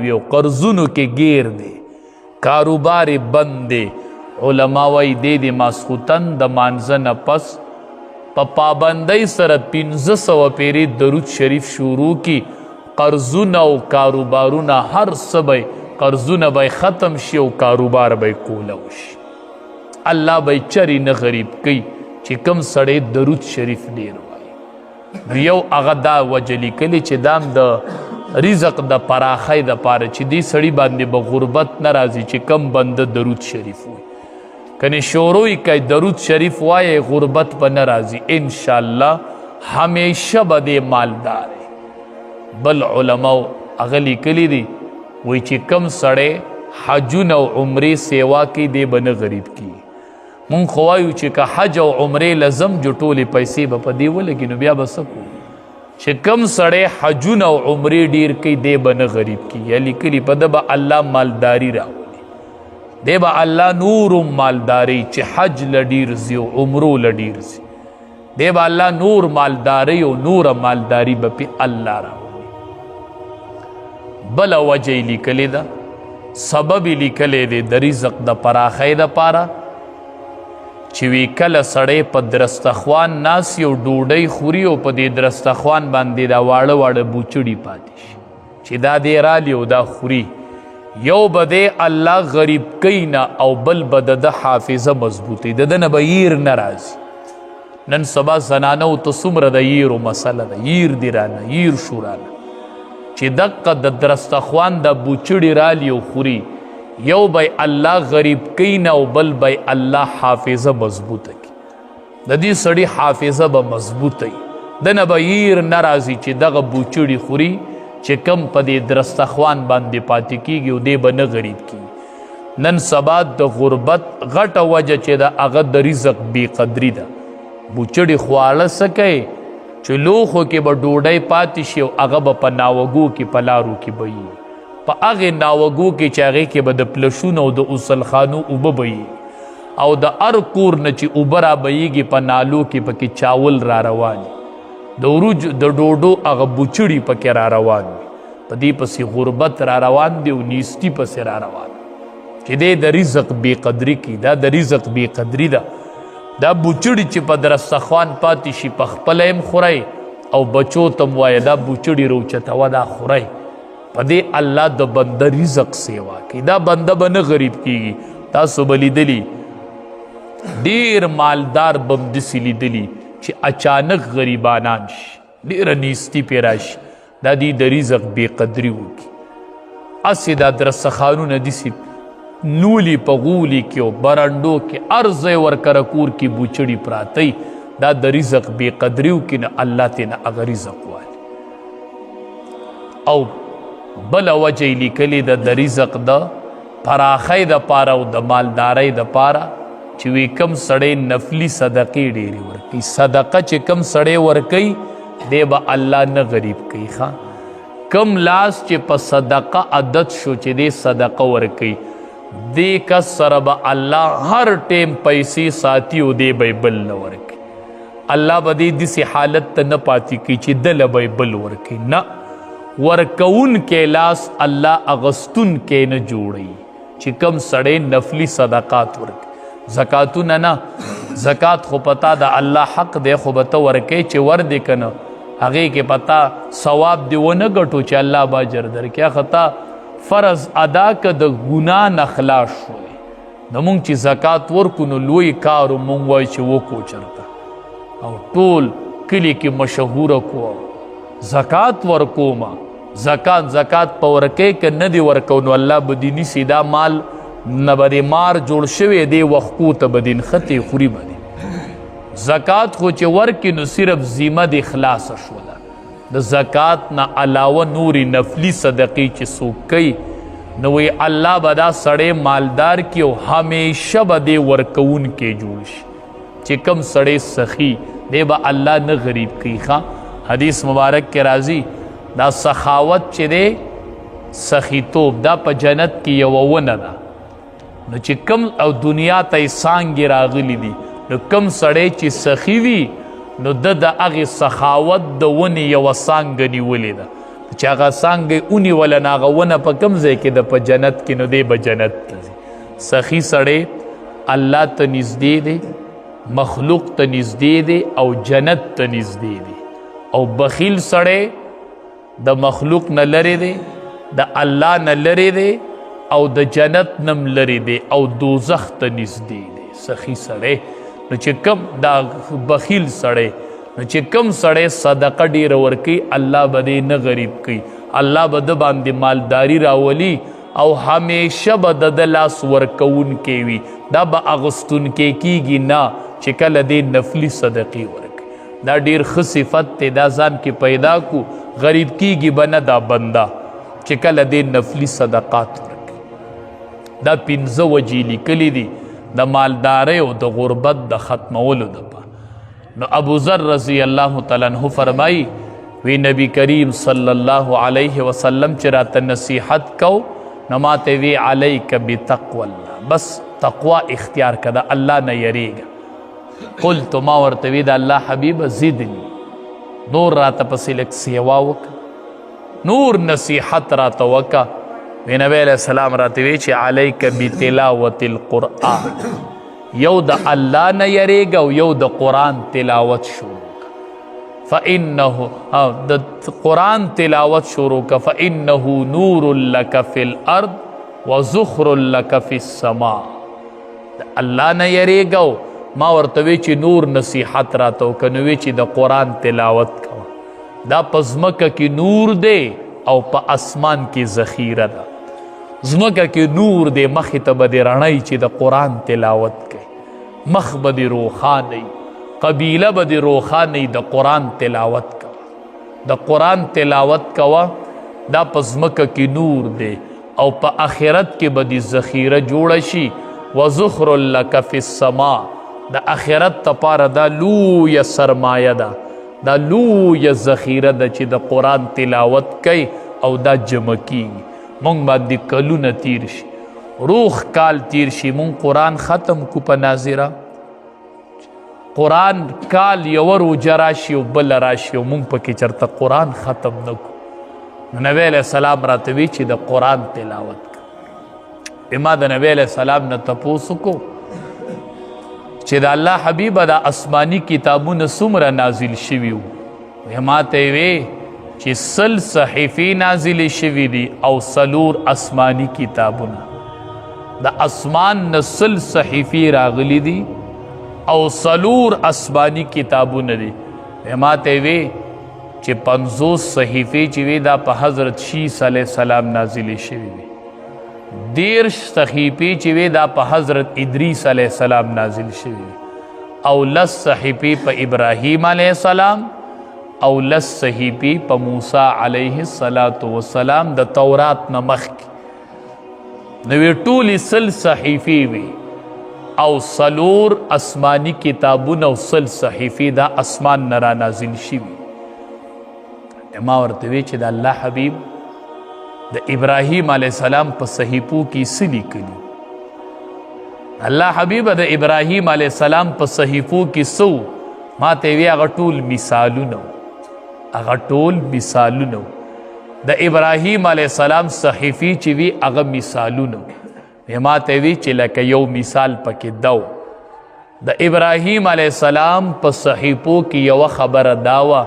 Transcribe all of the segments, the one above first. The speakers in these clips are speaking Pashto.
ویو قرضونو کې گیر دی کاروبار بند دی علما وی دی ماسخوتن د مانځه نه پس په پابندۍ سره 1500 پیری درود شریف شروع کی قرضونه او کاروبارونه هر څه به قرضونه به ختم شي او کاروبار به کوله وشي الله به چری نه غریب کوي چې کم سړی درود شریف ډیر وایي یو هغه دا وجه لیکلې چې دام د رزق د پراخۍ دپاره چې دې سړي باندې به غربت نه راځي چې کم بنده درود شریف وایي کنی شوروی که درود شریف وایي غربت به نه راځي انشاءالله همیشه به دې مالدار بل علماو هغه لیکلي دي وایي چې کم سړی حجونه او عمرې سیوا کوي دی به نه غریب کیږي مونږ خو وایو چې که حج او عمرې لزم جو ټولې پیسې به په دې ولګي نو بیا به څه کوو چې کم سړی حجونه او عمرې ډیر کوي دی به نه غریب کیږي لیکلي په ده به الله مالداري راولي دی به الله نور مالداري چې حج له ډیر ځي او عمرو له ډیر ځي دی به الله نور مالداري او نور مالداري به پې الله راولي بله وجه یې لیکلې ده سبب یې لیکلی دی د رزق د پراخۍ دپاره چې وی کله سړی په درستخوان ناست او ډوډۍ خوري او په دې درستخوان باندې دا واړه واړه بوچړي پاتې شي چې دا دې رالی او دا خوري یو به دی الله غریب کوي نه او بل به د ده حافظه مضبوطوي د ده نه به ییر نه راځي نن سبا زنانو ته څومره د ییرو مسله ده ییر دې رانه ییر شو رانه چې دقه د درستخوان د بوچړي رالی او خوري یو بی الله غریب کئی نه او بل بی الله حافظه مضبوطه کی د دې سړي حافظه به مضبوطه وي دنه به ییر نه راځي چې دغه بوچړي خوري چې کم په دې درستخوان باندې پاتې کیږي او دی به نه غریب کیږي نن سبا د غربت غټه وجه چې ده هغه د رزق بې قدري ده بوچړي خواړه څه کوي چې لوښو کې به ډوډۍ پاتې شي او هغه به په ناوګو کې په لارو کې به وي په هغې ناوګو کې چې هغې کې به د پلشونو او د غسلخانو اوبه به او د هر کور نه چې اوبه را بهیږي په نالو کې پکې چاول را روان د وروج د ډوډو هغه بوچړي پکې را روان وي په دې پسې غربت را روان دی او نیستي پسې را روان چې دی د رزق بې قدري کوي دا د رزق بې قدري ده دا بوچړي چې په درستخوان پاتې شي په خپله هم خورئ او بچو ته م وایه دا بوچړي روچتوه دا خورئ په دې الله د بنده رزق سیوا کوي دا بنده به نه غریب کیږي تاسو به لیدلي ډېر مالدار به م داسې لیدلي چې اچانک غریبانان شي ډېره نیستي پې راشي دا دوی د رزق بې قدري وکړي هسې دا درستخوانونه داسې نولی په غولي کې او برنډو کې هر ځای ورکره کور کې بوچړي پراته دا د رزق بې قدري وکړي نه الله ترې نه هغه رزق والي او بله وجه یې لیکلې ده د رزق د پراخۍ دپاره او د مالدارۍ دپاره چې وی کم سړی نفلي صدقې ډېرې ورکوي صدقه چې کم سړی ورکوي دی به الله نه غریب کوي ښه کم لاس چې په صدقه عادت شو چې دی صدقه ورکوي دې کس سره به الله هر ټیم پیسې ساتي او دی به بل نه ورکوي الله به دې داسې حالت ته نه پاتې کوي چې دله به بل ورکوي نه ورکون کې لاس الله اغستون کې نه جوړي چې کم سړی نفلی صدقات ورکوي زکاتونه نه زکات خو پتا د الله حق دی خو به ته ورکوي چې ور دی که نه هغې کې پتا ثواب دی ونه ګټو چې الله به اجر درکړي خطا فرض ادا که د ګناه نه خلاص شوی نو مونږ چې زکات ورکو نو لوی کار مونږ وایو چې وکړو چېرته او ټول کلي کې مشهوره کو زکات ورکوما زکات په ورکې که نه دی ورکو نو الله به دې نیسي دا مال نه به دې مار جوړ شوی دی وښکو ته به دې نښتې خوري به دې زکات خو چې ورکې نو صرف ذمه دې خلاصه شوله د زکات نه علاوه نورې نفلي صدقې چې څوک کوي نو وی الله به دا سړی مالدار کي او همیشه به دې ورکوونکی جوړ شي چې کم سړی سخي دی به الله نه غریب کوي ښه حدیث مبارک کې راځي دا سخاوت چې دی سخیتوب دا په جنت کې یوه ونه ده نو چې کم او دنیا ته یې څانګې راغلي دي نو کم سړی چې سخي وي نو د هغې سخاوت د ونې یوه څانګه نیولې ده چې هغه څانګې ونیوله نو هغه ونه په کوم ځای کې ده په جنت کې نو دی به جنت ته ځي. سخي سړی الله ته نږدې دی، مخلوق ته نږدې دی او جنت ته نږدې دی. او بخیل سړی د مخلوق نه لرې دی، د الله نه لرې دی او د جنت نم لرې دی او دوزخ ته نږدې دی. سخي سړی نو چې کم دا بخیل سړی نو چې کم سړی صدقه ډیره ورکوي الله به دی نه غریب کوي، الله به د باندې مالداري راولي او همیشه به د لاس ورکوونکی وي. دا به اغوستونکی کیږي نه چې کله دی نفلي صدقې ورکوي. دا ډیر ښه صفت دی، دا ځان کې پیدا کو. غریب کیږي به نه دا بنده چې کله دی نفلي صدقات ورکوي. دا 15 وجې لیکلي دي د مالدارۍ او د غربت د ختمولو دپاره. نو ابو ذر رضی الله تعالی عنہ فرمائی وی نبی کریم صلی الله علیه وسلم چې راته نصیحت کو نو ماته وی علیک بتقوی الله، بس تقوا اختیار کړه، الله نه یریږه. قلت ما ورته وی د الله حبیب زدنی، نور راته پسې لږ سیوا وکړه، نور نصیحت راته وکړه. وی نبی علیہ السلام راته وی چې علیک بتلاوت القرآن، یو د الله نه یریږه او یو د قرآن تلاوت شروع فإنه د قرآن تلاوت شروع که فإنه نور لک فی الارض وزخر لک فی السماء. د الله نه یریږه. ما ورته وی چې نور نصیحت راته وکړه نو وی چې د قرآن تلاوت کوه. دا په ځمکه کې نور دی او په اسمان کې ذخیره ده. ځمکه کې نور دی، مخې ته به دې رڼی چې د قرآن تلاوت کوي، مخ به دې روښانوي، قبیله به دې روښانوي. د قرآن تلاوت کوه، د قرآن تلاوت کوه. دا په ځمکه کې نور دی او په آخرت کې به دې ذخیره جوړه شي. وذخر لک فی السماء، د آخرت دپاره دا لویه سرمایه ده، دا لویه ذخیره ده چې د قرآن تلاوت کوي او دا جمع کیږي. مونږ باندې کلونه تیر شي، روح کال تیر شي، مونږ قرآن ختم کو په ناظره. قرآن کال یو روجه راشي او بل راشي او مونږ پکې چرته قرآن ختم نه کو. نبی علیہ السلام راته وی چې د قرآن تلاوت کوه. ما د نبی علیہ السلام نه تپوس کو چې د الله حبیبه د آسماني کتابونه څومره نازل شوي وو. ما ته وی چې 100 صحیفې نازلې شوي دي او 4 آسماني کتابونه. د اسمان نه 100 صحیفې راغلي دي او 4 آسماني کتابونه دي. ما ته وی چې 50 صحیفې چې وي دا په حضرت شیس علیه السلام نازلې شوي وي. 10 صحیفې چې وي دا په حضرت ادریس علیه السلام نازل شوي وي. او 10 صحیفې په ابراهیم علیه السلام او 10 صحیفې په موسی علیه السلام د تورات نه مخکې. نو ټولې 100 صحیفې وي او 4 آسماني کتابونه او 100 صحیفې دا اسمان نه را نازل شوي. ما ورته وی چې د الله حبیب د ابراهیم علیه السلام په صحیفو کې څه لیکلي؟ الله حبیب د ابراهیم علیه السلام په صحیفو کې څه؟ ما ته وی هغه ټول مثالونه، هغه ټول مثالونه. د ابراهیم علیه السلام صحیفې چې وي هغه مثالونه. ما ته وی چې لکه یو مثال پکې دو. د ابراهیم علیه السلام په صحیفو کې یوه خبره دا وه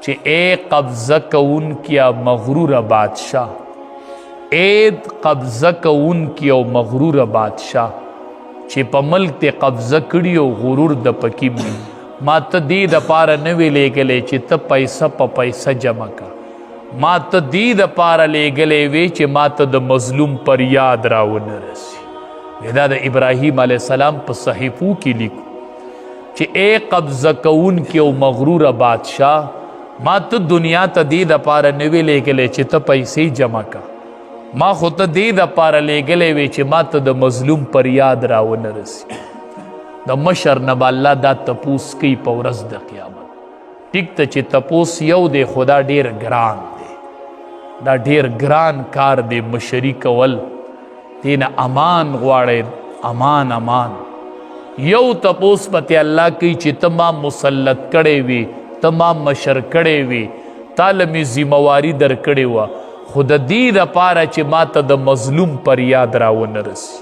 چې اے قبضه کوونکي مغرور بادشاه، اے قبضه کوونکي او مغرور بادشاه چې په ملک ته قبضه کړي او غرور د پکې مې ما ته دې دپاره نه وی لیږلی چې ته پیسه په پیسه جمع که. ما ته دې دپاره لیږلی وی چې ما ته د مظلوم پر یاد راونه رسي. دا د ابراهیم علیه السلام په صحیفو کې لیکو چې اے قبضه کوونکي او مغرور بادشاه، ما ته دنیا ته دې دپاره نه وی لیږلی چې ته پیسې جمع که. ما خو ته دې دپاره لیږلی وی چې ما ته د مظلوم پر یاد راونه رسي. د مشر نه به الله دا تپوس کوي په ورځ د قیامت. ټیک ته چې تپوس یو دی خو دا ډېر ګران دی، دا ډېر ګران کار دی مشري کول. دې نه امان غواړئ، امان امان. یو تپوس پته الله کوي چې ته ما مسلط کړی وي، ته ما مشر کړی وي، تاله مې ذمواري درکړې وه، خو د دې دپاره چې ما ته د مظلوم پر یاد راونه رسي،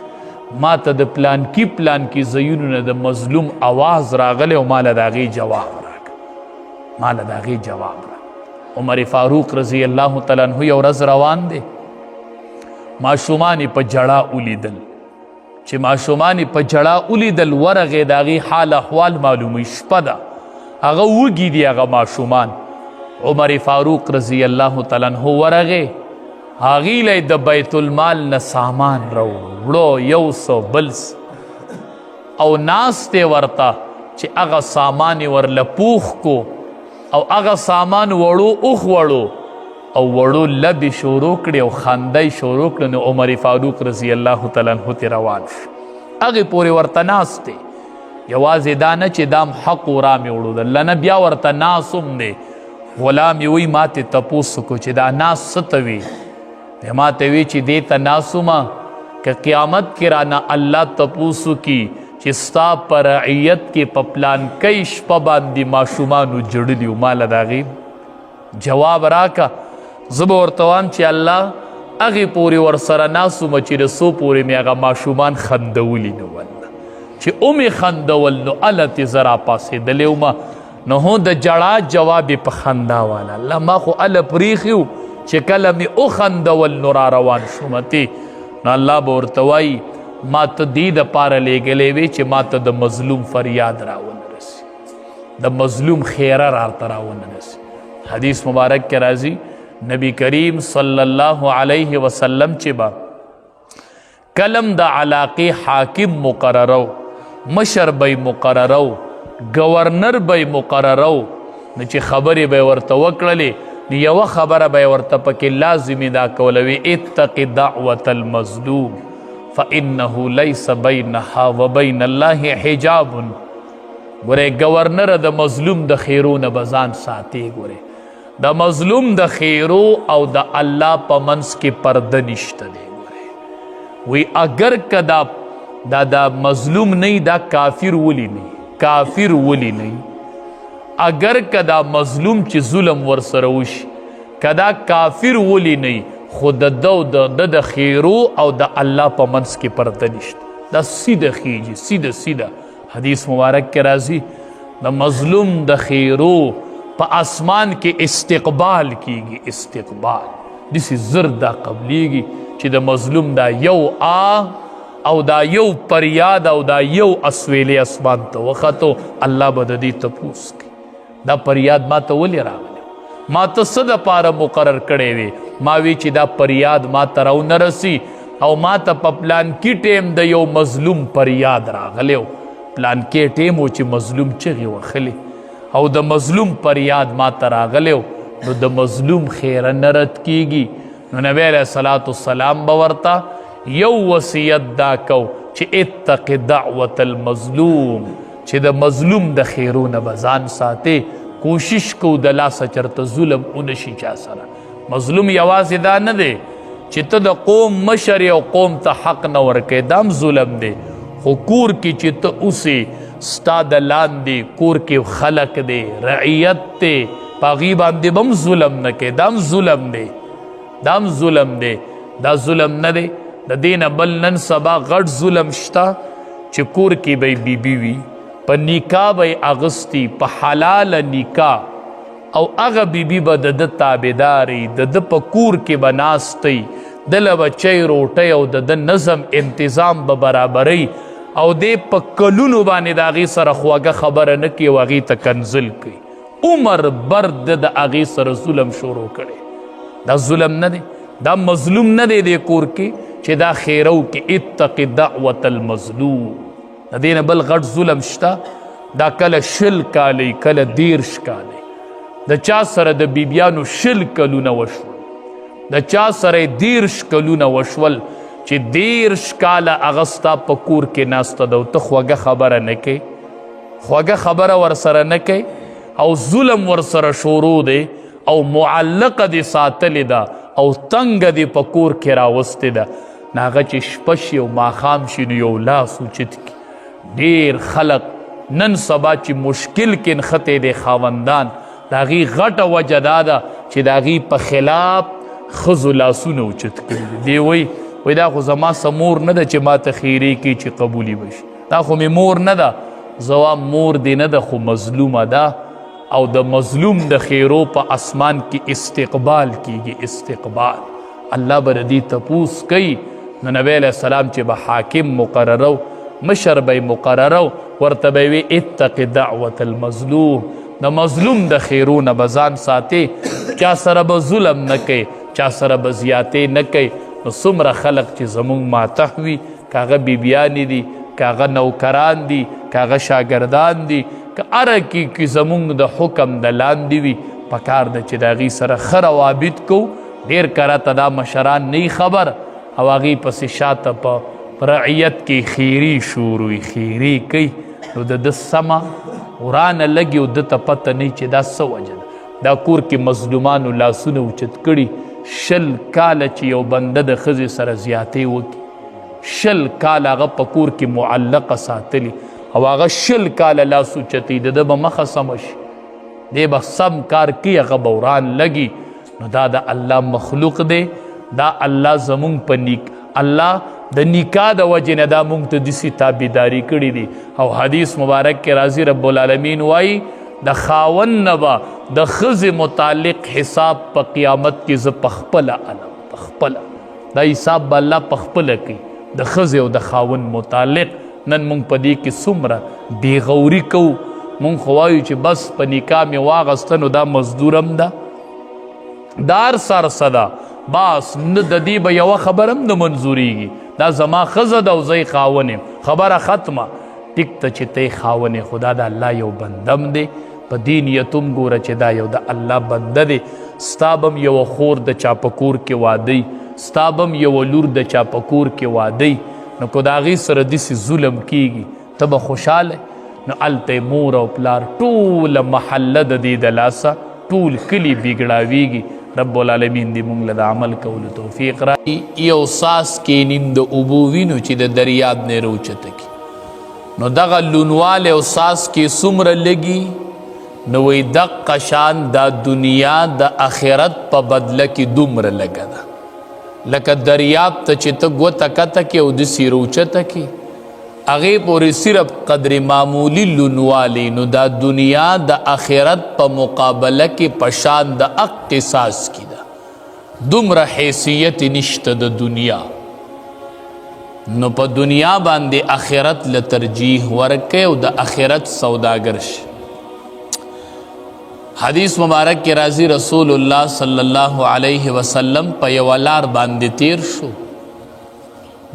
ما ته د پلانکي ځایونو نه د مظلوم آواز راغلی او ما له د هغې جواب راکړه، عمر فاروق رضی الله تعالی عنه یو ورځ روان دی، ماشومان یې په جړا ولیدل، چې ماشومان یې په جړا ولیدل ورغې د هغې حال احوال معلوموي، شپه ده، هغه وږي دي هغه ماشومان. عمر فاروق رضی الله تعالی عنه ورغې، هغې له د بیت المال نه سامان راوړو، 100 بلس او ناست یې ورته چې هغه سامان یې ورله پوخ کو او هغه سامان وړو او وړو لبې شروع کړې او خنده یې شروع کړه. نو عمر فاروق رضی الله تعالی عنه ترې روان شو، هغې پورې ورته ناست دی، یوازې دا نه چې دام حق و را مې وړو، د الله نه بیا ورته ناس هم دی. غلام یې وایي ما تې تپوس وکړو چې دا ناس څه ته وي؟ ما ته وی چې دې ته ناسومه که قیامت کې رانه الله تپوس وکړي چې ستا په رعیت کې په پلانکۍ شپه باندې ماشومانو جړلي وو، ما له د هغې جواب راکه، زه به ورته وایم چې الله هغې پورې ورسره ناسومه چې د څو پورې مې هغه ماشومان خندولي نه ول، چې مې خندول نو هلته زه راپاڅېدلی ومه، نو هو د جړا جواب یې په خندا واله، الله ما خو هله پرېښي وو چې کله مې وخندول نو را روان شومتې. نو الله به ورته وایي ما ته دې دپاره لیږلی وې چې ما ته د مظلوم فریاد راونه رسي، د مظلوم خیره راته راونه رسي. حدیث مبارک کې راځي نبی کریم صلی الله علیه وسلم چې به کلم د علاقې حاکم مقررو، مشر به مقررو، گورنر به مقررو، نو چې خبرې به ورته وکړلې یوه خبره به ورته پکې لازمي دا کولوي، اتق دعوة المظلوم فانه لیس بینها وبین الله حجاب. ګورې گورنر د مظلوم د خیرو نه به ځان ساتي، ګورې د مظلوم د خیرو او د الله په منځ کې پرده نشته دی. ګورې وی اگر که دا مظلوم نه دا کافر ولی نه، کافر ولی نه، اگر که دا مظلوم چې ظلم ورسره وشي که دا کافر ولی نه، خو د خیرو او د الله په منځ کې پرده نشته، دا سیده خیجي، سیده حدیث مبارک کې راځي د مظلوم د خیرو په اسمان کې استقبال کیږي، استقبال داسې زر دا قبلیږي چې د مظلوم دا یو او دا یو پریاد او دا یو اسویلی اسمان ته وختو، الله به د دې تپوس کوي دا پریاد ما ته ولې راغلی، ما ته څه دپاره مقرر کړی وې؟ ما وی چې دا پریاد ما ته راونه رسي او ما ته په پلانکي ټیم د یو مظلوم پریاد راغلی و، پلانکي ټیم و چې مظلوم چغې وخلې او د مظلوم پریاد ما ته راغلی و، نو د مظلوم خیره نه رد کیږي. نو نبی علیه الصلاة والسلام به ورته یو وصیت دا کو چې اتق دعوة المظلوم، چې د مظلوم د خیرو نه به ځان ساتې، کوشش کو د لاسه چرته ظلم ونشي چا سره. مظلوم یوازې دا نه دی چې ته د قوم مشر او قوم ته حق نه ورکې، دام ظلم دی، خو کور کې چې ته اوسې ستا د لاندې کور کې خلق دی، رعیت دی، په هغې باندې به هم ظلم نه کې، دام ظلم دی، دام ظلم دی، دا ظلم نه دی. د دې نه بل نن سبا غټ ظلم شته چې کور کې به بیبي وي، په نکاح به یې اغوستي، په حلاله نکاح، او هغه بیبي به د ده تابعداري، د ده په کور کې به ناستی، دله به چای روټۍ او د ده نظم انتظام به برابرۍ، او دی په کلونو باندې د هغې سره خواږه خبره نه کوي او هغې ته کنزل کوي، عمر بر د هغې سره ظلم شروع کړی. دا ظلم نه دی، دا مظلوم نه دی دی کور کې چې دا خیرو کې اتق دعوة المظلوم. د دې نه بل غټ ظلم شته، دا کله 20 کالی کله 30 کالی، د چا سره د بیبیانو 20 کلونه وشول، د چا سره 30 کلونه وشول چې 30 کاله هغه ستا په کور کې ناسته ده او ته خوږه خبره نه کوې، خوږه خبره ورسره نه کوې او ظلم ورسره شروع دی او معلقه دې ساتلې ده او تنګه دې په کور کې راوستې ده، نو هغه چې شپه شي او ماښام شي نو یو لاس اوچت کړي. ډېر خلق نن سبا چې مشکل کې نښتی دی خاوندان د هغې غټه وجه دا ده چې د هغې په خلاف ښځو لاسونه اوچت کړي دی وایي دا خو زما څه مور نه ده چې ما ته خیرې کوي چې قبولي به شي دا خو مې مور نه ده زه مور دې نه ده خو مظلومه ده او د مظلوم د خیرو په اسمان کې استقبال کیږي استقبال الله به د دې تپوس کوي نو نبی علیه السلام چې به حاکم مقررو مشر به یې مقررو ورته به یې وي اتق دعوة المظلوم د مظلوم د خیرو نه به ځان ساتې چا سره به ظلم نه کوي چا سره به زیاتې نه کوي نو څومره خلق چې زمونږ ماتح وي که هغه بیبیانې دي که هغه نوکران دي که هغه شاګردان دي که هره کې زمونږ د حکم د لاندې وي پکار ده چې د هغې سره ښه روابط کوو ډېر کرته دا مشران نه خبر او هغې پسې شاته په رعیت کې خیري شروع وي خیري کوي نو د ده سمه ورانه لګي او ده ته پته نه چې دا څه وجه ده دا کور کې مظلومانو لاسونه اوچت کړي 20 کاله چې یو بنده د ښځې سره زیاتې وکړي 20 کاله هغه په کور کې معلقه ساتلي او هغه 20 کاله لاس اوچتي د ده به مخه سمه شي دی به سم کار کوي هغه به وران لګي نو دا د الله مخلوق دی دا الله زمونږ په الله د نکاح د وجې نه دا مونږ ته داسې تابعداري کړي دي او حدیث مبارک کې راځي رب العالمین وایي د خاوند نه به د ښځې متعلق حساب په قیامت کې زه پخپله علم پخپله دا حساب به الله پخپله کوي د ښځې او د خاوند متعلق نن مونږ په دې کې څومره بېغوري کوو مونږ خو وایو چې بس په نکاح مې واغسته نو دا مزدور هم ده دا هر سر صدا باس نه د دې به یوه خبره هم نه منظورېږي دا زما ښځه ده او زه یې خاوند یم خبره ختمه ټیک ته چې ته یې خاوند یې خو دا د الله یو بندم دی په دې نیت هم ګوره چې دا یو د الله بنده دی ستا به هم یوه خور د چا په کور کې واده ستا به هم یوه لور د چا په کور کې واده نو که د هغې سره داسې ظلم کیږي ته به خوشحاله نو هلته مور او پلار ټوله محله د دې د لاسه ټول کلي بګړاویږي رب العالمین دې مونږ له د عمل کولو توفیق راکړي یو ساس کې نیم د اوبو وینو چې د دریاب نه راوچته کي نو دغه لونوالی او ساس کې څومره لګي نو وایي دقه شان دا دنیا د آخرت په بدله کې دومره لګه ده لکه دریاب ته چې ته ګوته کته کې او داسې راوچته کې هغې پورې صرف قدر معمولی لونوالی نو دا دنیا د آخرت په مقابله کې په شان د اقتصاص کې ده دومره حیثیت نشته د دنیا نو په دنیا باندې آخرت له ترجیح ورکړئ او د آخرت سوداګر شي حدیث مبارک کې راځي رسول الله صلی الله علیه وسلم په یوه لار باندې تیر شو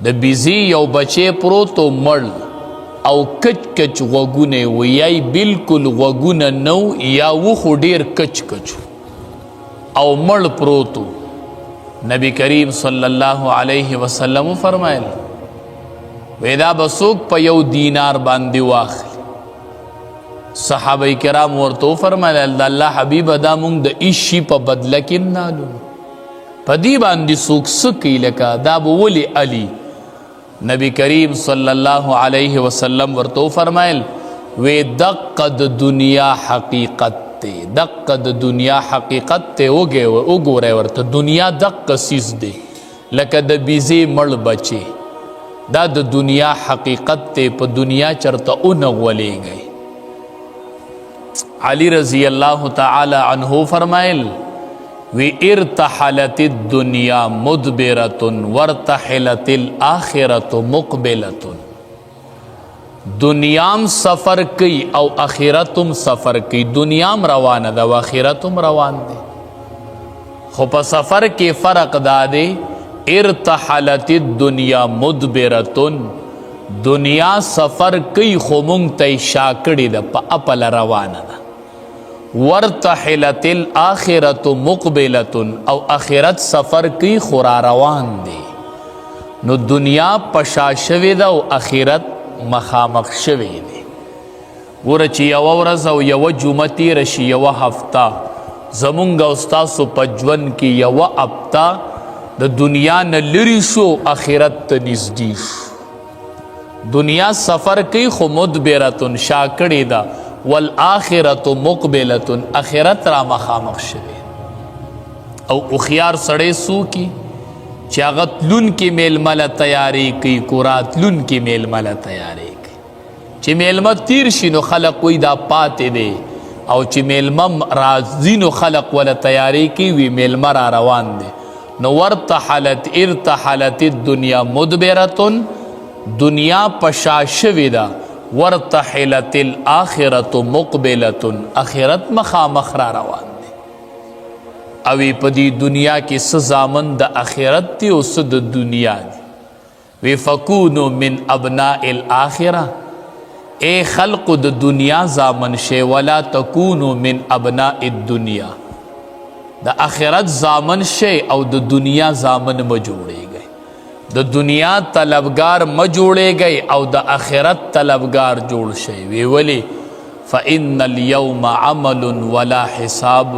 د بیزی یو بچی پروتو مړ او کچ کچ غوږونه و یا بالکل غوږونه نو یا و خو ډیر کچ کچو او مړ پروتو نبی کریم صلی الله علیه وسلم فرمایل ودا بسوک په یو دینار باندې واخلي صحابه کرام ورته فرمایل الله حبیب دا مونږ د ایشي په بدله کې نالو په دې باندې سوک سکی لکه دا به ولی علی نبی کریم صلی الله علیه وسلم ورته فرمایل وی دقه د دنیا حقیقت ته دقه د دنیا حقیقت ته وګوره ورته دنیا دقه سیز دی لکه د بیزی مړ بچي دا د دنیا حقیقت ته په دنیا چرته اونغولېږي علی رضی اللہ تعالی عنہ فرمائل وی ارتحلت الدنیا مدبرت ورتحلت الآخرت مقبلت دنیام سفر کی او آخرتم سفر کی دنیام روان دا و آخرتم روان دے خو پا سفر کے فرق دادے ارتحلت الدنیا مدبرت دنیا سفر کی خو مونږ ته شاکړې ده په اپل روانه ده ورتحلت الاخرت مقبلت او آخرت سفر کی خورا روان دی نو دنیا پشا شوی ده او آخرت مخامخ شوی دی ګوره چې یوه ورځ او یوه جمعه تېره شي یوه هفته زمونږ او ستاسو په ژوند کې یوه هفته د دنیا نه لرې شو آخرت ته نږدې شو دنیا سفر کی خو مدبرتن شاکړې ده والآخرة مقبلة اخرت را مخامخ شوی او اخیار سړی سو کی چې هغه تلونکي میلمه له تیاری کوي کورا تلونکي میلمه له تیاری کوي چې میلمه تیر شي نو خلق وایي دا پاتې دی او چې میلمه راځي نو خلق وله تیاری کوي وي میلمه را روان دی نو ارتحلت الدنیا مدبرة دنیا پشا شوې ده ورتحلت الآخرة مقبلة اخرت مخامخ را روان دی اوی په دې دنیا کې څه زامن د اخرت دی او څه د دنیا دی وی فکونو من ابناء الاخره اے خلق د دنیا زامن شی ولا تکونو من ابناء الدنیا د اخرت زامن شی او د دنیا زامن ما جوړیږئ د دنیا طلبگار ما جوړیږئ او د اخرت طلبگار جوړ شی وی ولی فإن اليوم عمل ولا حساب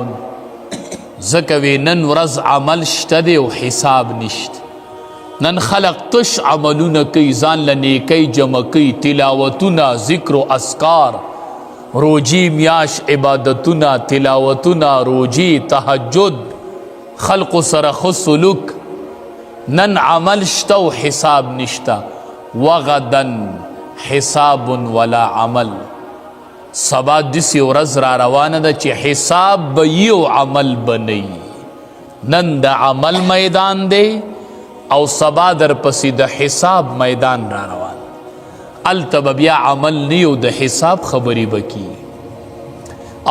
زکوی نن ورځ عمل شته دی او حساب نشته نن خلق تش عملونه کوي ځان له نیکۍ جمع کوي تلاوتونه ذکر و اذکار روجی میاش عبادتونه تلاوتونه روجی تهجد خلق سره ښه سلوک نن عمل شته او حساب نشته وغدن حساب ولا عمل سبا دسی ورځ را روانه ده چې حساب به یي او عمل به نه نن د عمل میدان دی او سبا در پسی د حساب میدان را روان التب بیا عمل نیو د حساب خبری بکی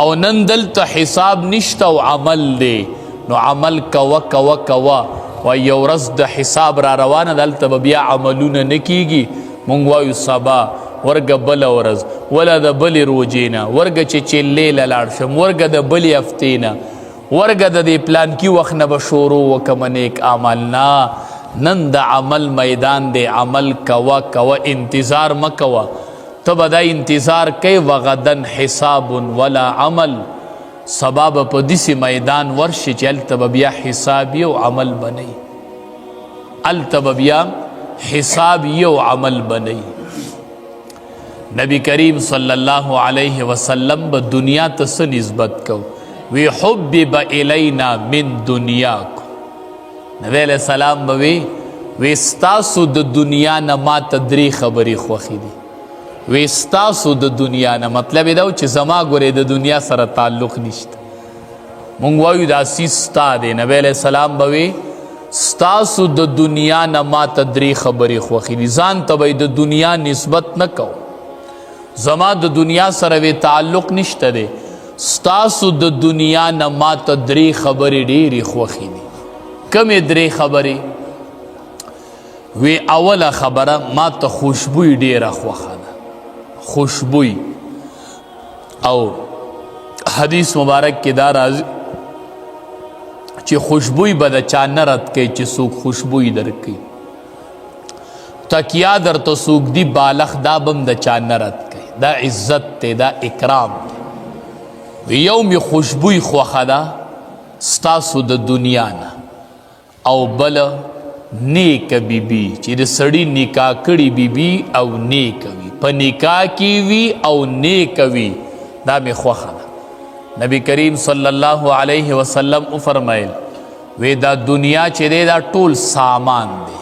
او نن دلته حساب نشته او عمل دی نو عمل کوا کوا کوا و یو ورځ د حساب را روانه دلته بیا عملونه نکیږي مونږ وایو سبا ورګه بل ورځ ولا د بل روجینا ورګه چې لیله لاړ شم ورګه د بل هفتینا ورګه د دې پلان کی وخت نه به شروع وکم نیک اعمال نه نن د عمل میدان دی عمل کوا کوا انتظار مکوا تو بدا انتظار کئی وغدن حساب ولا عمل سباب پا دیسی میدان ورشی چی التببیا حسابی و عمل بنی التببیا حسابی و عمل بنی نبی کریم صلی اللہ علیہ وسلم با دنیا تس نسبت کو وی حبب الینا من دنیا کو نبی علیہ السلام بوی ویستاسو د دنیا نه ما تدری خبری خوخی دی ویستاسو د دنیا نه مطلب دا چې زما ګورې د دنیا سره تعلق نشته مونږ وایو دا سیستا دی نبی علیہ السلام بوی ستاسو د دنیا نه ما تدری خبری خوخی دی ځان ته به د دنیا نسبت نه کو زما د دنیا سره وی تعلق نشته دی ستاسو د دنیا نه ما تدری خبری ډیری خوخی دی کمی درې خبرې وی اوله خبره ما ته خوشبوی ډیره خوښه ده خوشبوی او حدیث مبارک کې دا راځي چې خوشبوی به د چا نه رد کوي چې څوک خوشبوی درکوي تکیا درته څوک دی بالغ دا بم د چا نه رد کوي دا عزت دی دا اکرام دی یو می خوشبوی خوښه ده ستاسو د دنیا نه او بل نیک بی بی چې د سړی نکاح کړي بی بی او نیک وي په نکاح کې وي او نیک وي دا مې خوښه ده نبی کریم صلی الله علیه وسلم فرمایل وی دا دنیا چې دی دا ټول سامان دی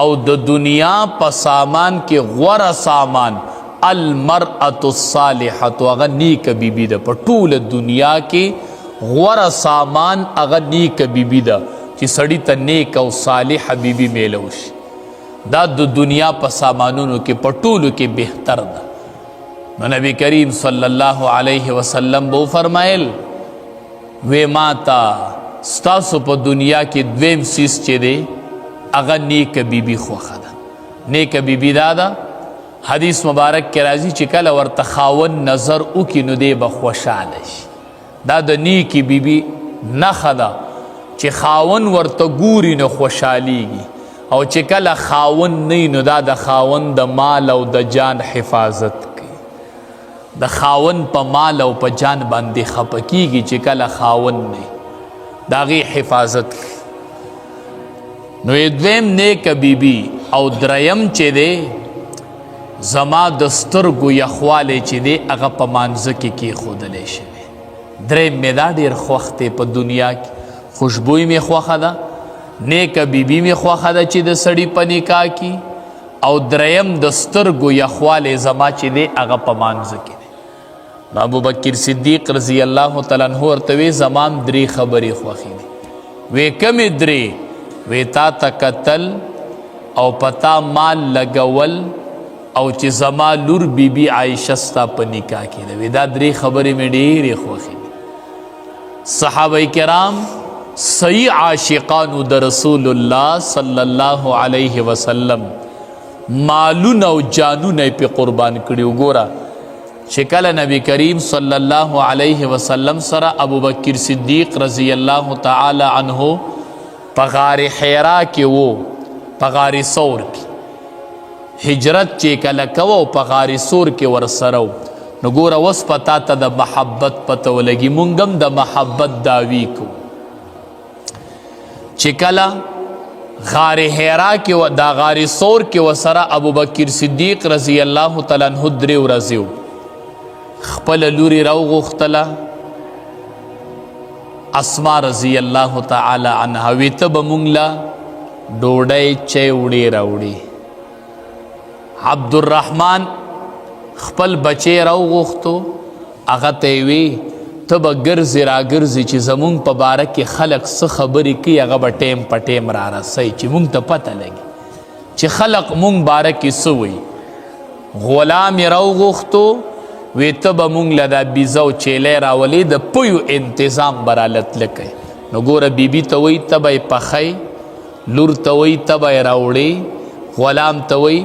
او د دنیا په سامان کې غوره سامان المرأة الصالحة هغه نیک بی بی ده په ټول دنیا کې غوره سامان هغه نیک بی بی ده چې سړی ته نیک او صالح بیبي میلو شي دا د دنیا په سامانونو کې په ټولو کې بهتر ده نو نبی کریم صلی الله علیه وسلم بو فرمایل وی ماتا ستاسو په دنیا کې دویم سیس چې دی هغه نیک بیبي خوښه ده نیک بیبي دا ده حدیث مبارک کې راځي چې کله ورته خاوند نظر وکړي نو دی به خوشحاله شي دا د نیکې بیبي نښه ده چې خاون ورته ګوري نو خوشحالیږي او چې کله خاون نه نو دا د خاون د مال او د جان حفاظت کوي د خاون په مال او په جان باندې خپه کیږي چې کله خاون نه د هغې حفاظت کوي نو دویم نیک بیبي او دریم چې دی زما د سترګو یخوالی چې دی هغه په مانځه کې کیښودلی شوی. دریم مې دا ډېر خوښ دی په دنیا کې، خوشبوی مې خوښه ده، نیکه بیبي مې خوښه ده چې د سړي په نکاح کې، او دریم د سترګو یخوالی زما چې دی هغه په مانځه کې دی. نو ابوبکر صدیق رضی الله تعالی عنه ورته وی زما هم درې خبرې خوښې دي. وی کمې درې؟ وی تا ته کتل او پتا مال لګول او چې زما لور بیبي عایشه ستا په نکاح کې ده. وی دا درې خبرې مې ډېرې خوښې دي. صحابه کرام صحیح عاشقانو د رسول الله صلی الله علیه وسلم مالونه او جانونه پې قربان کړي. وګوره چې کله نبی کریم صلی الله علیه وسلم سره ابوبکر صدیق رضی الله تعالی عنه په غار حرا کې و، په غار ثور کې هجرت چې کله کوه او په غار ثور کې ورسره و. نو ګوره اوس په تا ته د محبت پته ولګي، مونږ هم د محبت دعوی کوو. چې کله غار حرا کې دا غار ثور کې ورسره ابوبکر صدیق رضی الله تعالی عنه 3 ورځې و، خپل لوري راوغوښتله اسما رضی الله تعالی عنها، وی ته به مونږ له ډوډۍ چای وړې راوړې. عبدالرحمن خپل بچی راوغوښتو، هغه ته یې وی ته به ګرځې راګرځې چې زمونږ په باره کې خلق څه خبرې کوي هغه به ټیم په ټیم را رسوي چې مونږ ته پته لګي چې خلق مونږ باره کې څه وایي. غلام یې راوغوښتو، وی ته به مونږ له دا بیزه او چیلی راولې د پویو انتظام به رالتله کوي. نو ګوره بیبي ته وایي ته به یې پخی، لور ته وایي ته به یې راوړې، غلام ته وایي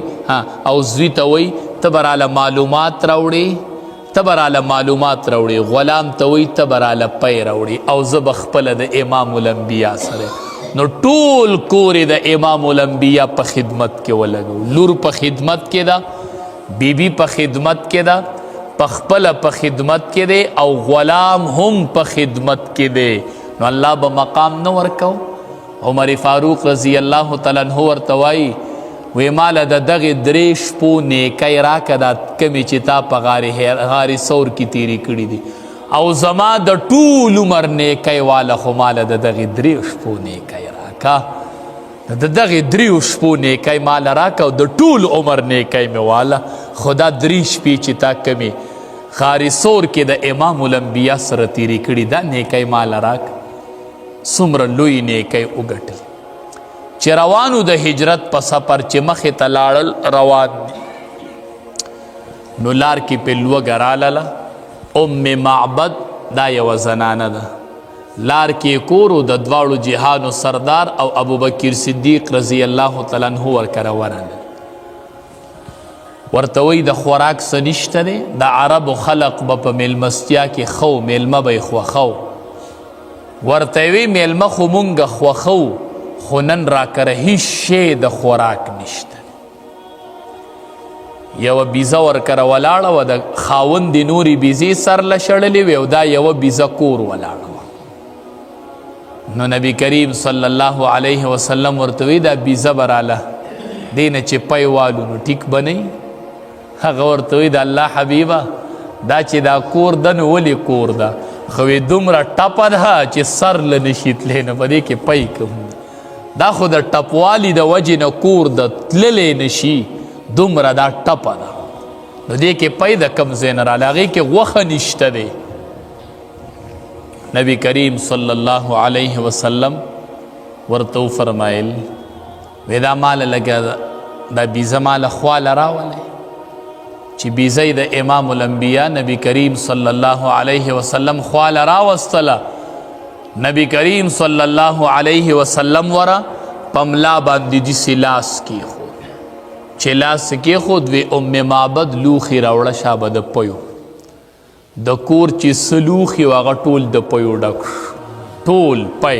او زوی ته وایي ته به راله معلومات راوړې، ته به راله معلومات راوړې، غلام ته وایي ته به راله پی راوړې، او زه به خپله د امام الانبیا سره. نو ټول کور د امام الانبیا په خدمت کې ولګو. لور په خدمت کې ده، بیبي په خدمت کې ده، پخپله په خدمت کې دی، او غلام هم په خدمت کې دی. نو الله به مقام نه ورکو. عمر فاروق رضی الله تعالی عنه ورته وایي وی ماله د دغې 3 شپو نیکی راکه دا کمې چې تا په غار ثور کې تیرې کړي دي، او زما د ټول عمر نیکی واله خو ماله د دغې 3 شپو نیکی راکه. د دغې 3 شپو نیکی ماله راکه او د ټول عمر نیکی مې واله، خو دا 3 شپې چې تا کمې غار ثور کې د امام الانبیا سره تیرې کړي دا نیکی ماله راکه. څومره لوی نیکی وګټل. چې روانو د هجرت په سفر چې مخې ته لاړل روان دي، نو لار کې پې لوږه رالاله. ام معبد دا یوه زنانه ده، لار کې کورو د دواړو جهانو سردار او ابوبکر صدیق رضی الله تعالی عنه ورکره ورغلل. ورته وایي د خوراک څه نشته دی؟ د عربو خلق به په میلمستیا کې خو میلمه به یې خوښو. ورته وی میلمه خو مونږ خوښو، خو نن راکره هیڅ شی د خوراک نشته. یوه بیزه ورکره ولاړه وه، د خاوند د نورې بیزې سر له شړلې وې، او دا یوه بیزه کور ولاړه وه. نو نبی کریم صلی الله علیه وسلم ورته وی دا بیزه به راله دې نه چې پی والو نو ټیک به نه وي. هغه ورته وی د الله حبیبه دا چې دا کور ده نو ولې کور ده؟ خو وی دومره ټپه ده چې سر له نشي تللی، نو په دې کې پی کوم دا خو د ټپوالي د وجې نه کور د تللی نشي، دومره دا ټپه ده. نو دې کې پی د کم ځای نه راله؟ هغې کې غوښه نشته دی. نبی کریم صلی الله علیه وسلم ورته وفرمایل وی دا ماله لږه دا بیزه ماله خواله راولئ. چې بیزه د امام الانبیا نبی کریم صلی الله علیه وسلم خواله راوستله. نبی کریم صلی الله علیه وسلم وره په ملا باندې داسې لاس کېښود. چې لاس کېښود وی ام معبد لوښي راوړه شابه د پیو. د کور چې څه لوښي و هغه ټول د پیو ډک شو، ټول پی.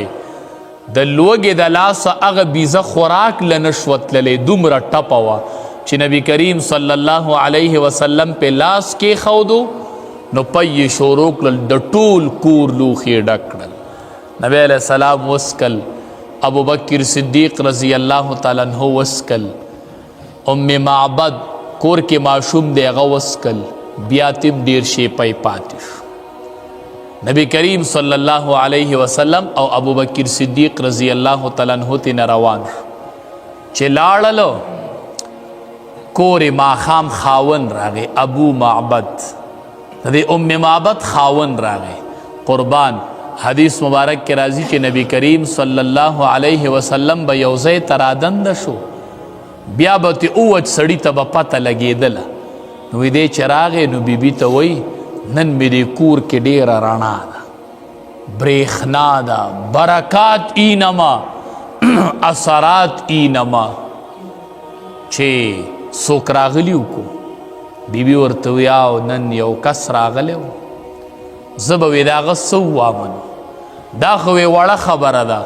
د لوږې د لاسه هغه بیزه خوراک له نه شوه تللی، دومره ټپه وه چې نبی کریم صلی الله علیه وسلم په لاس کېښودو نو پی یې شروع کړل، د ټول کور لوښي ډک کړل. نبی علیه السلام وسکل، ابوبکر صدیق رضی الله تعالی عنه وسکل، ام معبد کور کې ماشوم دی هغه وسکل بیا تیم ډیر شی پای پاتې شو. نبی کریم صلی الله علیه وسلم او ابو بکر صدیق رضی الله تعالی عنہ ته روان چې لاړلو کور ماخام خاون راغی ابو معبد د ام معبد خاون راغی قربان. حدیث مبارک کې راځي چې نبی کریم صلی الله علیه وسلم به یو ځای ترادند شو بیا به ته اوج سړی ته به پته لګېدله نو دې چې راغی نو بیبي ته وایي نن مې دې کور کې ډېره رڼا ده برېښنا ده برکات اینما اثرات اینما چې څوک راغلی وکړو بیبي ورته وی او نن یو کس راغلی و زه به وی د هغه څه ووامنو دا خو وی وړه خبره ده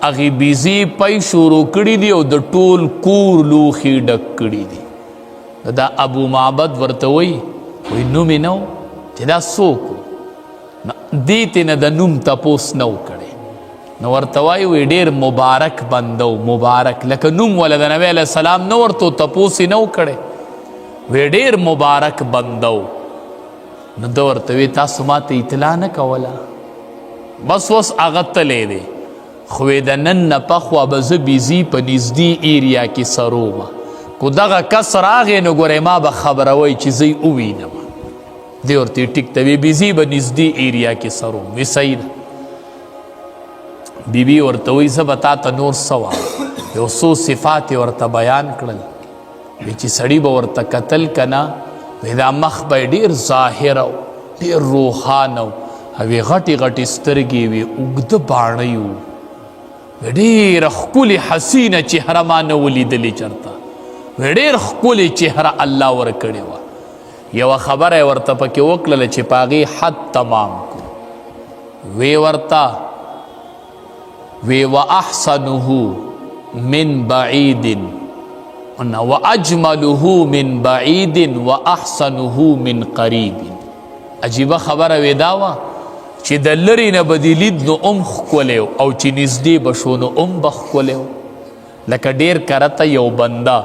هغې بیزي پی شروع کړي دي او د ټول کور لوښي ډک کړي دي. دا ابو معبد ورته وی نوم یې نه و چې دا څوک و دې ته نه د نوم تپوس نه و کړی نو ورته وایي ډېر مبارک بنده و مبارک لکه نوم وله د نبی علیه السلام نه ورته تپوس یې نه و کړی وی ډېر مبارک بنده و. نو ده ورته وی تاسو ما ته اطلاع نه کوله بس اوس هغه تلی دی خو د نن نه پخوا به زه بیزي په نږدې ایریا کې سرومه کو دغه کس راغی نو ګورې ما به خبروئ چې زه یې ووینم دی ورته ټیک ته وی بیزي به نږدې ایریا کې سروم وی صحیح ده. بیبي ورته وی زه به تا ته نور څه وایم یو څو صفات یې ورته بیان کړل وی چې سړي به ورته کتل که نه وی دا مخ به یې ډېر ظاهره و ډېر روښانه و هغې غټې غټې سترګې وې اوږده باڼۍ و ډېره ښکلې حسینه چهره ما نه ولیدلې چېرته ډېر ښکلې چهره الله ورکړې وه. یوه خبره یې ورته پکې وکړله چې په هغې حد تمام کړو وی ورته وی واحسنه من بعید واجمله من بعید واحسنه من قریب. عجیبه خبره وی دا وه چې د لرې نه به دې لید نو ام ښکلی او چې نږدې به شو نو ام به ښکلی لکه ډېر کرته یو بنده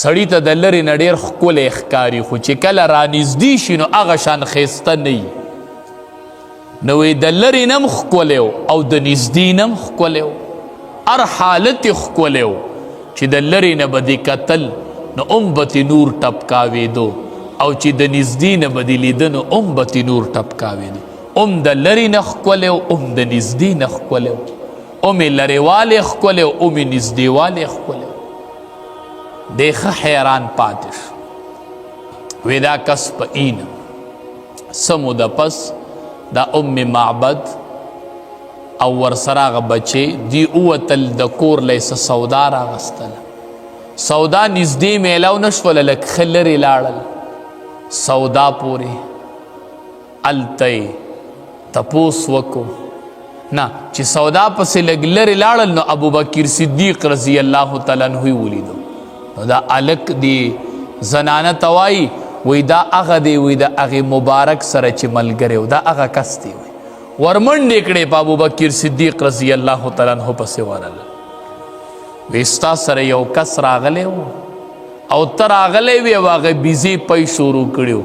سړي ته د لرې نه ډېر ښکلی ښکاري خو چې کله رانږدې شي نو هغه شان ښایسته نه وي نو وی د لرې نه هم ښکلی او د نږدې نه هم ښکلی هر حالت یې ښکلی چې د لرې نه به دې کتل نو ام به تې نور ټپکاوېدو او چې د نږدې نه به دې لیده نو ام به تې نور ټپکاوېدو ام د لرې نه ښکلی ام د نږدې نه ښکلی ام یې لرېوالی ښکلی ام یې نږدېوالی ښکلی دی ښه حیران پاتې شو وی دا کس په اینم څه موده پس دا ام معبد او ورسره هغه بچې دی ووتل د کور له یې څه سودا راغستله سودا نږدې میلاو نه شوله لږ ښه لرې لاړل سودا پورې هلته یې تپوس وکړو نه چې سودا پسې لږ لرې لاړل نو ابوبکر صدیق رضی الله تعالی عنه یې ولیدو نو دا هلک دی زنانه ته وایي وی دا هغه دی وی د هغې مبارک سره چې ملګری و دا هغه کس دی وی ورمنډې کړې په ابوبکر صدیق رضی الله تعالی عنه پسې ورله وی ستا سره یو کس راغلی و او ته راغلی وی او هغه بیزې پی شروع کړي و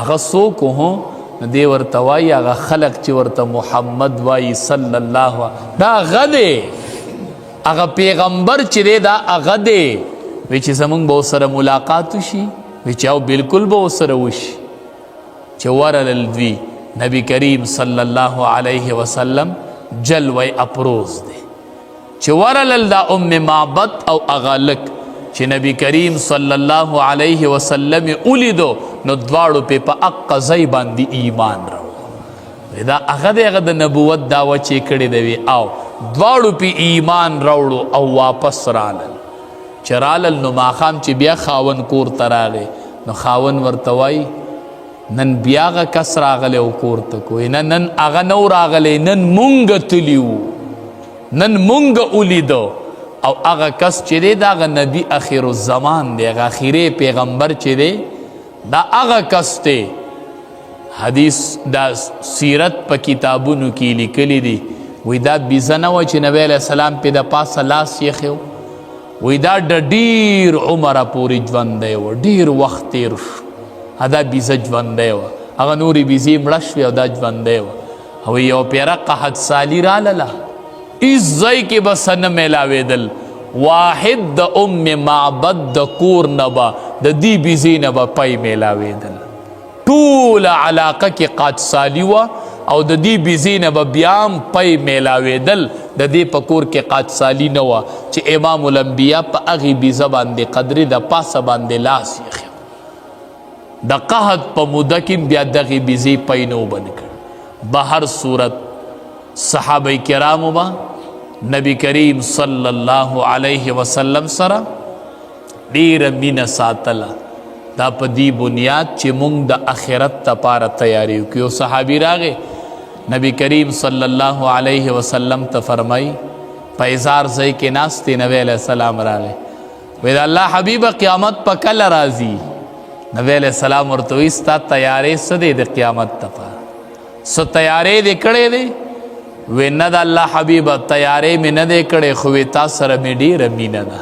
هغه څوک و نو دی ورته وایي هغه خلق چې ورته محمد وایي صلی الله دا هغه دی هغه پیغمبر چې دی دا هغه دی وی چې زمونږ به ورسره ملاقات وشي وی چې او بلکل به ورسره وشي چې ورلل دوی نبی کریم صلی الله علیه وسلم جلوه افروز دی چې ورلل دا ام معبد او هغه هلک چې نبی کریم صلی الله علیه وسلم ولیدو نو دواړو پې په حق ځای باندې ایمان راوړو دا هغه دی هغه د نبوت دعوه چې کړې ده وی او دواړو پې ایمان راوړو او واپس رالل چې رالل نو ماښام چې بیا خاون کور ته راغی نو خاون ورته وایي نن بیا هغه کس راغلی او کور ته کوی نه نن هغه نو راغلی نن مونږ تلي وو نن مونږ ولیدو او هغه کس چې دی دا هغه نبی اخر الزمان دی هغه اخري پیغمبر چې دی دا هغه کس دی حدیث دا سیرت په کتابونو کې لیکلی دی وی دا بیزه نه وه چې نبی علیه السلام پې د پاسه لاس یخی وی دا د ډیر عمره پورې ژوندی و، ډیر وخت تیر شو، دا بیزه ژوندی وه، هغه نورې بیزې مړه شوې او دا ژوندی وه. او یو پیره قحط سالي راله، هېڅ ځای کې به څه نه میلاوېدل، واحد د ام معبد د کور نه به د دې بیزې نه به پی میلاوېدل. ټوله علاقه کې قحط سالي وه او د دې بیزې نه به بیا هم پی میلاوېدل. د دې په کور کې قحط سالي نه وه چې امام الانبیا په هغې بیزه باندې قدرې د پاسه باندې لاس یې د قحط په موده کې بیا دغې بیزې پی نه بند کړ. بهر صورت صحابه کرامو به نبی کریم صلی الله علیه وسلم سره ډیره مینه ساتله. دا په دې بنیاد چې موږ د آخرت دپاره تیاری وکړو. یو صحابي راغی نبی کریم صلی الله علیه وسلم ته فرمایي په اظهار ځای کې ناست دی، نبی علیه السلام راغی وی د الله حبیبه قیامت په کله راځي؟ نبی علیہ السلام ورته وی ستا تیارې څه دی د قیامت دپاره؟ څه تیارې دې کړې دی؟ وی نه د الله حبیبه تیارې مې نه دی کړې، خو وی تا سره مې ډېره مینه ده.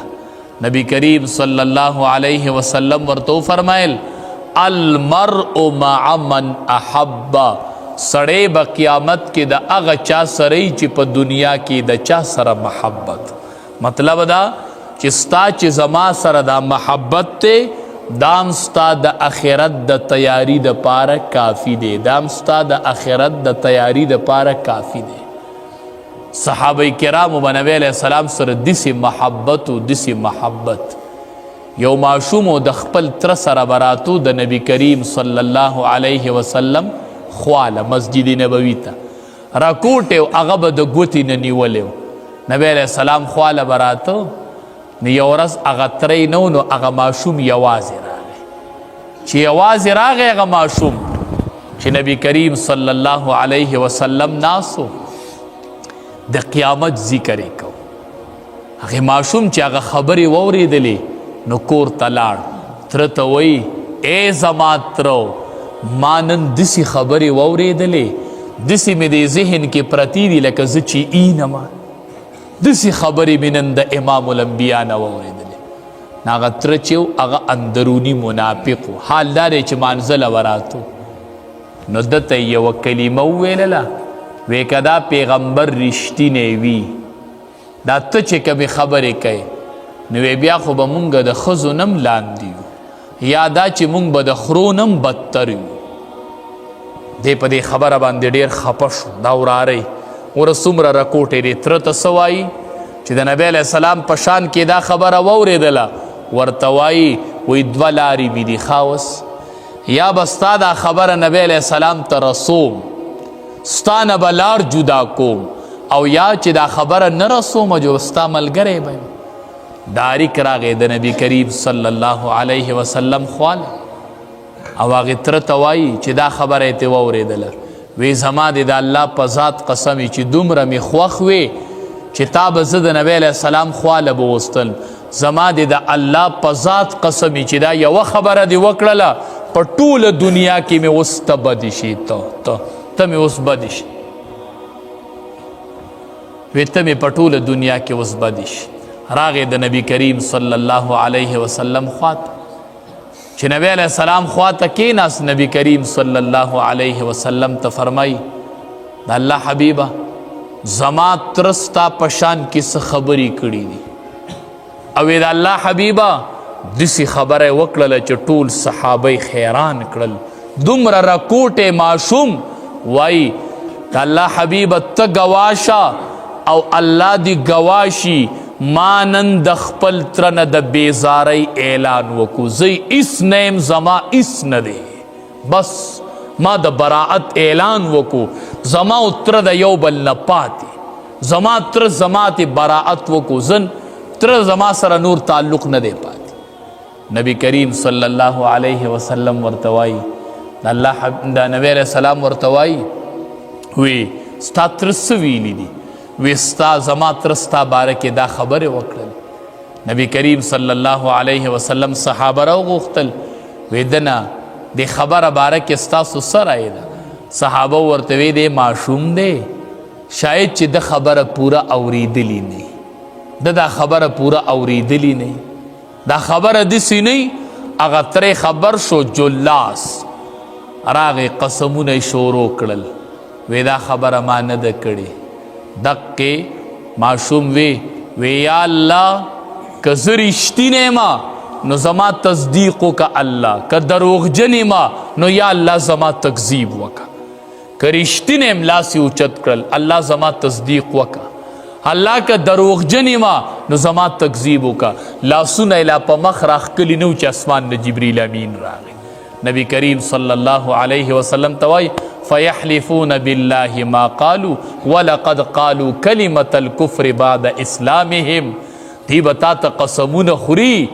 نبی کریم صلی الله علیه وسلم ورته وفرمایل المرء مع من احب، سړی به قیامت کې د هغه چا سره چې په دنیا کې د چا سره محبت. مطلب دا چې ستا چې زما سره دا محبت دی دام ستا د آخرت د تیاری د پاره کافی دی، دام ستا د آخرت د تیاری د پاره کافی دی. صحابه کرامو به نبی علیہ السلام سره داسې محبت و داسې محبت. یو ماشوم د خپل تره سره به راتو د نبی کریم صلی الله علیه وسلم خواله مسجد نبوي ته راکوټ و، هغه به د ګوتې نه نیولی و. نبی علیہ السلام خواله به راته نو یو ورځ هغه تری نه و، نو هغه ماشوم یوازې راغی. چې یوازې راغی هغه ماشوم چې نبی کریم صلی الله علیه وسلم ناسو د قیامت ذکر یې کو. هغې ماشوم چې هغه خبرې واورېدلې نو کور ته لاړ. تره ته وایي ای زما ترو ما نن داسې خبرې واورېدلې، داسې مې د ذهن کې پرتې دي لکه زه چې اینمه، داسې خبرې مې نن د امام الانبیا نه واورېدلې. نو هغه تره چې و هغه اندروني منافق و، حال دا دی چې مانځله به راتو. نو ده ته یوه کلمه وویلله، وی که دا پیغمبر رښتینی وي، دا ته چې کمې خبرې کوې نو وی بیا خو به مونږ د ښځو نه هم لاندې یو، یا دا چې مونږ به د خرو نه هم بدتر یو. دی په دې خبره باندې ډېر خفه شو. دا ورارئ وره څومره رکوټې دی، تره ته څه وایي چې د نبی علیه السلام په شان کې دا خبره واورېدله، ورته وایي وی دوه لارې مې دي خاوس، یا به ستا دا خبره نبی علیه السلام ته رسوم، ستا نه به لار جدا کوم، او یا چې دا خبره نه رسومه جو ستا ملګری به یم. داریک راغی د نبی کریم صلی الله علیه وسلم خواله او هغې تره ته وایي چې دا خبره یې ترې واورېدله. وی زما دې د الله په ذات قسم چې دومره مې خوښ وې چې تا به زه د نبی علیه السلام خواله به وستل، زما دې د الله په ذات قسم چې دا یوه خبره دې وکړله په ټوله دنیا کې مې اوس ته بدې شي، ته مې اوس بدې شي، وی ته مې په ټوله دنیا کې اوس بدې شي. راغې د نبی کریم صلی الله علیه وسلم خواته چې نبی علیه السلام خواته کېناست. نبی کریم صلی الله علیه وسلم ته فرمایي د الله حبیبه زما تره ستا په شان کې څه خبرې کړي دي، او د الله حبیبه داسې خبره یې وکړله چې ټول صحابه یې حیران کړل. دومره رکوټې ماشوم وایي د الله حبیبه ته ګواشه او الله دې ګواشي ما نن د خپل تره نه د بیزارۍ اعلان وکړو، زه هېڅ نه یم، زما هېڅ نه دی، بس ما د براعت اعلان وکړو، زما او تره د یو بل نه پاتې، زما تره زما ته براعت وکړو، زه تره زما سره نور تعلق نه دی پاتې. نبی کریم صلی الله علیه وسلم ورته وایي د نبی علیه السلام ورته وایي وی ستا تره څه ویلي دي؟ وی ستا زما تره ستا باره کې دا خبرې وکړل. نبی کریم صلی الله علیه وسلم صحابه راوغوښتل، وی دنه د خبره باره کې ستاسو څه رایې ده؟ صحابه ورته وی دی ماشوم دی، شاید چې د خبره پوره اورېدلې نه دا خبره پورا اوریدلی نه، دا خبره دسی نه. هغه ترې خبر شو جلاس راغې قسمونه یې شروع کړل، وی دا خبره ما نه ده کړې. دقې ماشوم وی یا الله که زه رښتینی ما نو زما تصدیق وکړه الله، که دروغجن ما نو یا الله زما تکذیب وکړه. که رښتینی م لاس یې اوچت کړل، الله زما تصدیق وکړه. الله که دروغجن ما نو زما تکذیب وکړه. لاسونه یې لا په مخ راښکلي نه و چې اسمان نه جبریل امین راغی. نبی کریم صلی الله علیه وسلم ته وایي فیحلفون بالله ما قالوا ولقد قالوا کلمة الکفر بعد اسلامهم. دی به تا ته قسمونه خوري،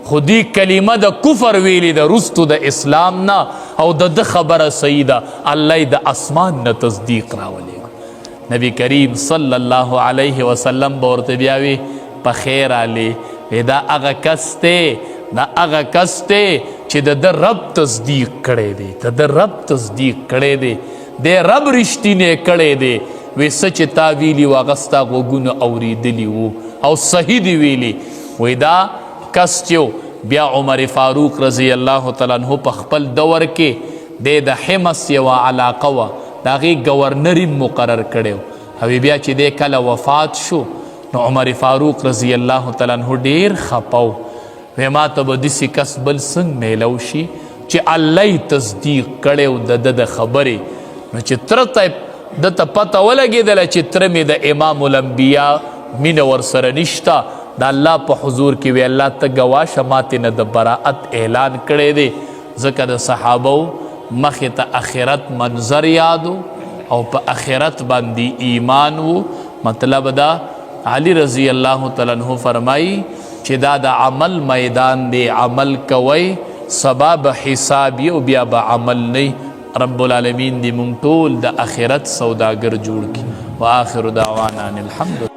خو دی کلمه د کفر ویلې ده رستو د اسلام نه، او د ده خبره صحیح ده. الله یې د اسمان نه تصدیق راولېږه. نبی کریم صلی الله علیه وسلم به ورته بیا وي په خیر آلې دا هغه کس دی، دا هغه کس دی چې د ده رب تصدیق کړی دی، د ده رب تصدیق کړی دی، دی رب رښتینی کړی دی. وی څه چې تا ویلي و هغه ستا غوږونه اورېدلي وو او صحیح دی ویلي. وی دا کس چې بیا عمر فاروق رضی الله تعالی عنہ په خپل دور کې دی د حمص یوه علاقه وه، د هغې ګورنر مقرر کړی و. او بیا چې دی کله وفات شو نو عمر فاروق رضی الله تعالی عنہ ډېر خفه و. وی ما ته به داسې کس بل څنګه میلو شي چې الله یې تصدیق کړی و د ده د خبرې. نو چې تره ته دته پته ولګېدله چې تره مې د امام الانبیا مینه ورسره نشته، د الله په حضور کې وی الله ته ګواه شه ماتې نه د براعت اعلان کړی دی. ځکه د صحابو مخې ته آخرت منظر یادو او په آخرت باندې ایمان و. مطلب دا علی رضی الله تعالی عنہ فرمایي چې دا د عمل میدان دی، عمل کوئ سبا به حسابي او بیا به عمل نه. رب العالمین دی مونږ ټول د آخرت سوداګر جوړ کړي. واخر دعوانا ان الحمد